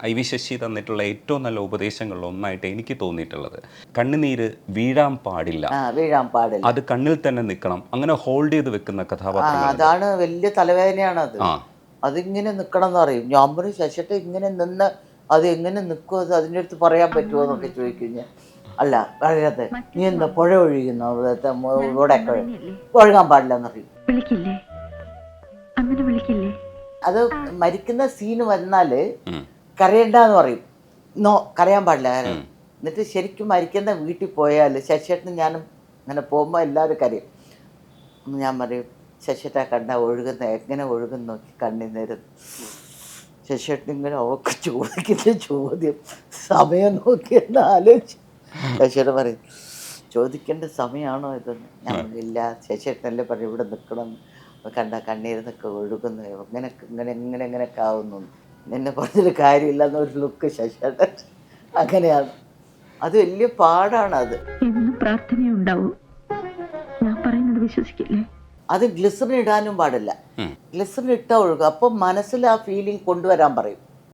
IV Sasi തന്നിട്ടുള്ള ഏറ്റവും നല്ല ഉപദേശങ്ങളിൽ ഒന്നായിട്ട് എനിക്ക് തോന്നിയിട്ടുള്ളത് കണ്ണുനീര് വീഴാൻ പാടില്ല, വീഴാൻ പാടില്ല, അത് കണ്ണിൽ തന്നെ നിൽക്കണം, അങ്ങനെ ഹോൾഡ് ചെയ്ത് വെക്കുന്ന കഥാപാത്രങ്ങൾ. അതാണ് വലിയ തലവേദനയാണ് അത്. അതിങ്ങനെ നിൽക്കണം എന്ന് പറയും. ഞാൻ പറയും ശശിട്ട് ഇങ്ങനെ നിന്ന് അത് എങ്ങനെ നിൽക്കും, അത് അതിൻ്റെ അടുത്ത് പറയാൻ പറ്റുമോ എന്നൊക്കെ ചോദിക്കും ഞാൻ. അല്ല പറയാതെ നീ എന്താ പുഴ ഒഴുകുന്നു, ഇവിടെ ഒഴുകാൻ പാടില്ല എന്നറിയും. അത് മരിക്കുന്ന സീന് വന്നാല് കരയണ്ടെന്ന് പറയും. കരയാൻ പാടില്ല. എന്നിട്ട് ശരിക്കും മരിക്കുന്ന വീട്ടിൽ പോയാൽ ശശിയേട്ടനും ഞാനും അങ്ങനെ പോകുമ്പോൾ എല്ലാവരും കരയും. ഞാൻ പറയും ശശിയേട്ടാ കണ്ട ഒഴുകുന്ന എങ്ങനെ ഒഴുകുന്ന നോക്കി കണ്ണിന്നേരം. ശശിയേട്ടൻ ഇങ്ങനെ അവക്ക് ചോദിക്കുന്ന ചോദ്യം സമയം നോക്കിയെന്ന് ആലോചിച്ച് ശശിയേട്ടൻ പറയും ചോദിക്കേണ്ട സമയമാണോ ഇതെന്ന്. ഞാൻ പറയില്ല, ശശിയേട്ടനല്ലേ പറയും ഇവിടെ നിൽക്കണം, കണ്ട കണ്ണീര് നിൽക്കുക ഒഴുകുന്നു, ഇങ്ങനെ ഇങ്ങനെ ഇങ്ങനെ ഇങ്ങനെയൊക്കെ ആവുന്നു, എന്നെ പറഞ്ഞൊരു കാര്യമില്ല എന്നൊരു ലുക്ക് ശശിയേട്ടൻ. അങ്ങനെയാണ്. അത് വലിയ പാടാണ്. അത് പ്രാർത്ഥനയുണ്ടാവും, ഞാൻ പറയുന്നത് വിശ്വസിക്കില്ലേ. അത് ഗ്ലിസറിൻ ഇടാനും പാടില്ല. ഗ്ലിസറിൻ ഇട്ടാൽ ഒഴുകും. അപ്പം മനസ്സിൽ ആ ഫീലിംഗ് കൊണ്ടുവരാൻ പറയും.